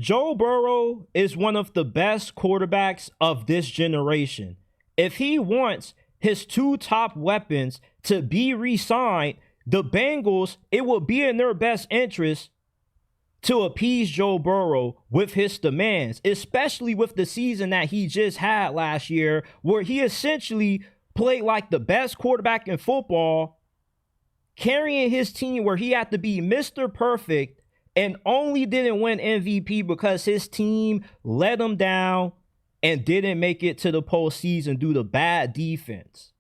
Joe Burrow is one of the best quarterbacks of this generation. If he wants his two top weapons to be re-signed, the Bengals, it will be in their best interest to appease Joe Burrow with his demands, especially with the season that he just had last year, where he essentially played like the best quarterback in football, carrying his team where he had to be Mr. Perfect and only didn't win MVP because his team let him down and didn't make it to the postseason due to bad defense.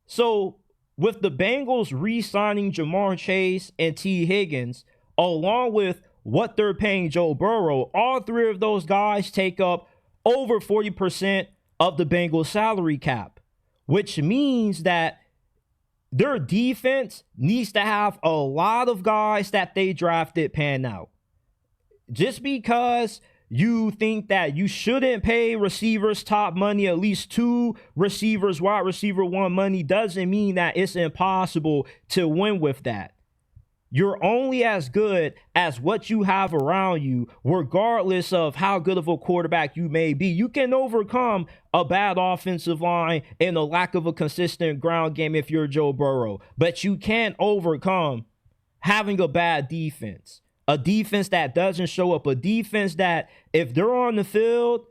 So with the Bengals re-signing Jamar Chase and Tee Higgins, along with what they're paying Joe Burrow, all three of those guys take up over 40% of the Bengals salary cap, which means that their defense needs to have a lot of guys that they drafted pan out. Just because you think that you shouldn't pay receivers top money, at least two receivers, wide receiver one money, doesn't mean that it's impossible to win with that. You're only as good as what you have around you, regardless of how good of a quarterback you may be. You can overcome a bad offensive line and a lack of a consistent ground game if you're Joe Burrow, but you can't overcome having a bad defense, a defense that doesn't show up, a defense that if they're on the field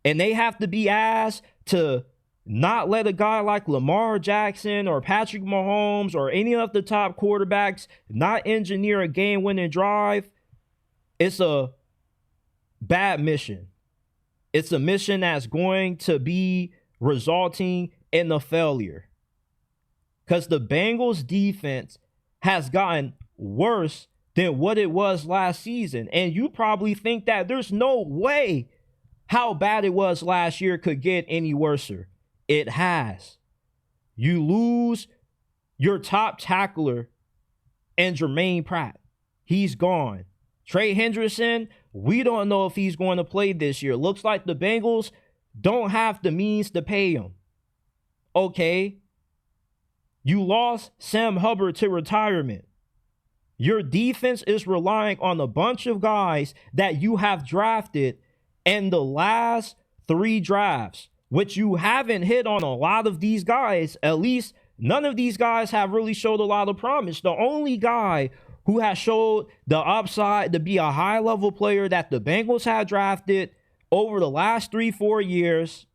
and they have to be asked to not let a guy like Lamar Jackson or Patrick Mahomes or any of the top quarterbacks not engineer a game-winning drive, it's a bad mission. It's a mission that's going to be resulting in a failure. Because the Bengals defense has gotten worse than what it was last season. And you probably think that there's no way how bad it was last year could get any worser. It has. You lose your top tackler and Jermaine Pratt. He's gone. Trey Hendrickson, we don't know if he's going to play this year. Looks like the Bengals don't have the means to pay him. Okay. You lost Sam Hubbard to retirement. Your defense is relying on a bunch of guys that you have drafted in the last 3 drafts, which you haven't hit on a lot of these guys. At least none of these guys have really showed a lot of promise. The only guy who has showed the upside to be a high-level player that the Bengals have drafted over the last 3-4 years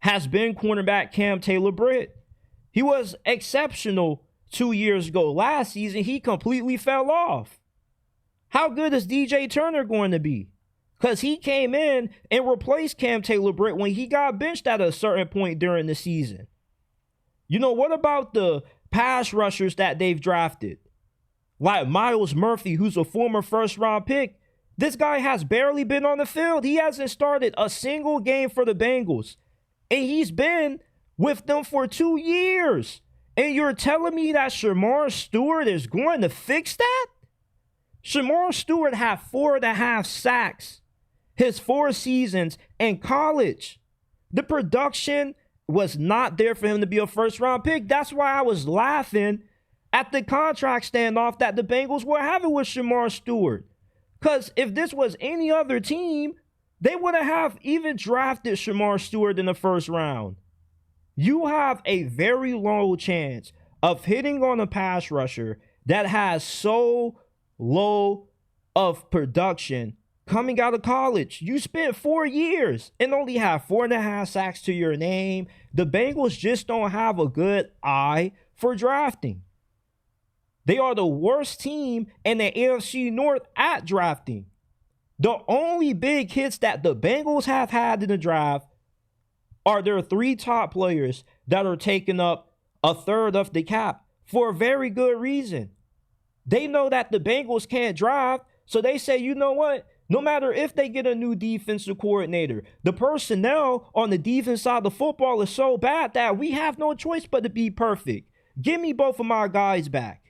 has been cornerback Cam Taylor-Britt. He was exceptional 2 years ago. Last season, he completely fell off. How good is DJ Turner going to be? Because he came in and replaced Cam Taylor-Britt when he got benched at a certain point during the season. You know, what about the pass rushers that they've drafted? Like Myles Murphy, who's a former first-round pick. This guy has barely been on the field. He hasn't started a single game for the Bengals. And he's been with them for 2 years. And you're telling me that Shemar Stewart is going to fix that? Shemar Stewart had 4.5 sacks his 4 seasons in college. The production was not there for him to be a first-round pick. That's why I was laughing at the contract standoff that the Bengals were having with Shemar Stewart. Because if this was any other team, they wouldn't have even drafted Shemar Stewart in the first round. You have a very low chance of hitting on a pass rusher that has so low of production coming out of college. You spent 4 years and only have 4.5 sacks to your name. The Bengals just don't have a good eye for drafting. They are the worst team in the AFC North at drafting. The only big hits that the Bengals have had in the draft are their 3 top players that are taking up a third of the cap for a very good reason. They know that the Bengals can't draft, so they say, you know what? No matter if they get a new defensive coordinator, the personnel on the defense side of the football is so bad that we have no choice but to be perfect. Give me both of my guys back.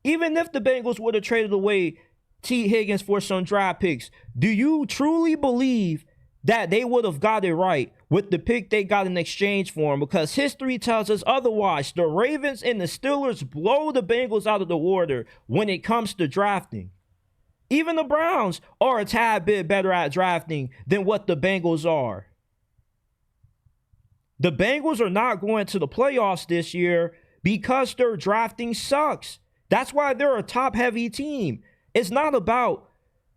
Even if the Bengals would have traded away Tee Higgins for some draft picks, do you truly believe that they would have got it right with the pick they got in exchange for him? Because history tells us otherwise. The Ravens and the Steelers blow the Bengals out of the water when it comes to drafting. Even the Browns are a tad bit better at drafting than what the Bengals are. The Bengals are not going to the playoffs this year because their drafting sucks. That's why they're a top-heavy team. It's not about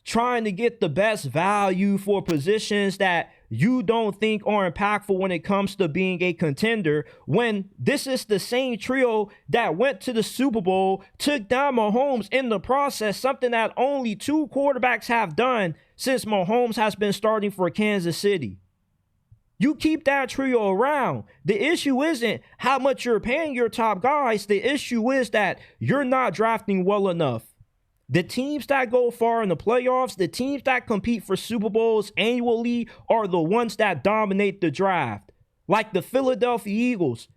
trying to get the best value for positions that you don't think are impactful when it comes to being a contender, when this is the same trio that went to the Super Bowl, took down Mahomes in the process, something that only 2 quarterbacks have done since Mahomes has been starting for Kansas City. You keep that trio around. The issue isn't how much you're paying your top guys. The issue is that you're not drafting well enough. The teams that go far in the playoffs, the teams that compete for Super Bowls annually are the ones that dominate the draft. Like the Philadelphia Eagles.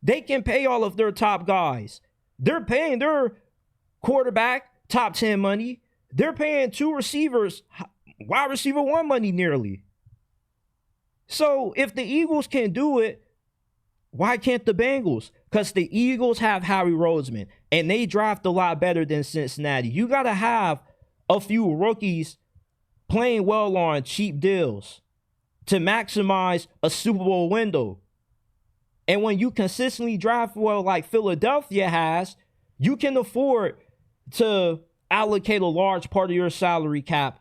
They can pay all of their top guys. They're paying their quarterback top 10 money. They're paying 2 receivers, wide receiver 1 money nearly. So if the Eagles can do it, why can't the Bengals? Because the Eagles have Harry Roseman, and they draft a lot better than Cincinnati. You got to have a few rookies playing well on cheap deals to maximize a Super Bowl window. And when you consistently draft well like Philadelphia has, you can afford to allocate a large part of your salary cap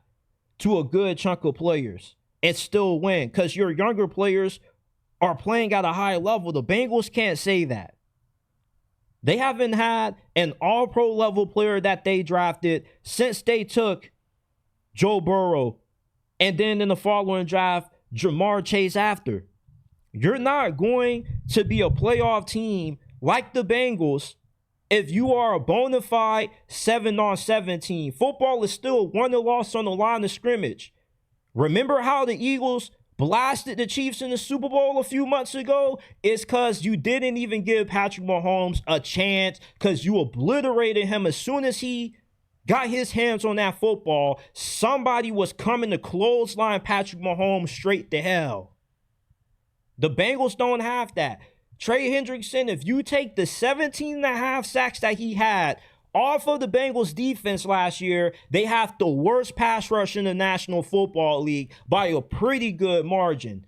to a good chunk of players and still win because your younger players are playing at a high level. The Bengals can't say that. They haven't had an all-pro level player that they drafted since they took Joe Burrow and then in the following draft, Jamar Chase after. You're not going to be a playoff team like the Bengals if you are a bona fide 7-on-7 team. Football is still won and lost on the line of scrimmage. Remember how the Eagles blasted the Chiefs in the Super Bowl a few months ago? It's because you didn't even give Patrick Mahomes a chance, because you obliterated him as soon as he got his hands on that football. Somebody was coming to clothesline Patrick Mahomes straight to hell. The Bengals don't have that. Trey Hendrickson, if you take the 17.5 sacks that he had off of the Bengals defense last year, they have the worst pass rush in the National Football League by a pretty good margin.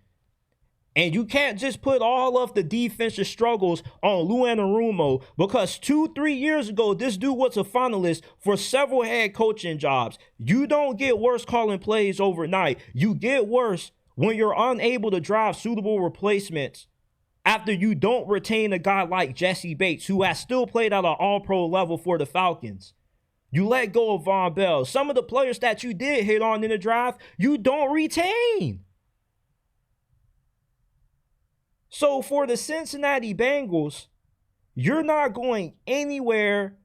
And you can't just put all of the defensive struggles on Lou Anarumo, because 2-3 years ago, this dude was a finalist for several head coaching jobs. You don't get worse calling plays overnight. You get worse when you're unable to drive suitable replacements after you don't retain a guy like Jesse Bates, who has still played at an all-pro level for the Falcons. You let go of Von Bell. Some of the players that you did hit on in the draft, you don't retain. So for the Cincinnati Bengals, you're not going anywhere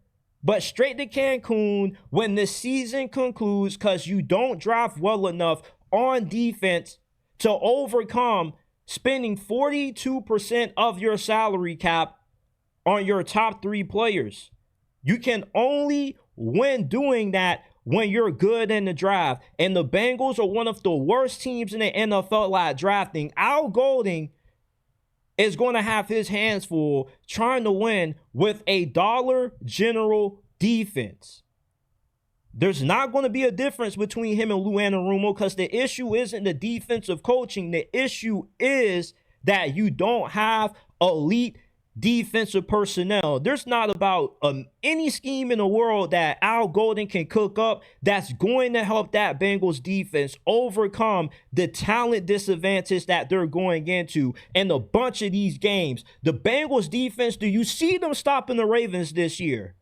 but straight to Cancun when the season concludes, because you don't draft well enough on defense to overcome spending 42% of your salary cap on your top 3 players. You can only win doing that when you're good in the draft. And the Bengals are one of the worst teams in the NFL at drafting. Al Golden is going to have his hands full trying to win with a Dollar General defense. There's not going to be a difference between him and Lou Anarumo, because the issue isn't the defensive coaching. The issue is that you don't have elite defensive personnel. There's not about any scheme in the world that Al Golden can cook up that's going to help that Bengals defense overcome the talent disadvantage that they're going into in a bunch of these games. The Bengals defense, do you see them stopping the Ravens this year?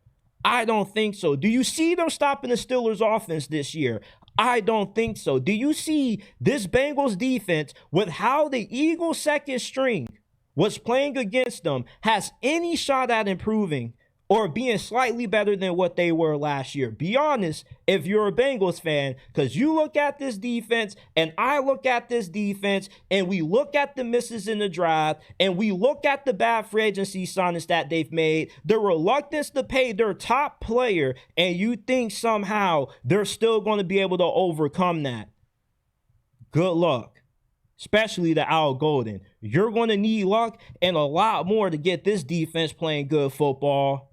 I don't think so. Do you see them stopping the Steelers offense this year? I don't think so. Do you see this Bengals defense, with how the Eagles second string was playing against them, has any shot at improving or being slightly better than what they were last year? Be honest if you're a Bengals fan, because you look at this defense and I look at this defense and we look at the misses in the draft and we look at the bad free agency signings that they've made, the reluctance to pay their top player, and you think somehow they're still going to be able to overcome that. Good luck. Especially to Al Golden. You're going to need luck and a lot more to get this defense playing good football.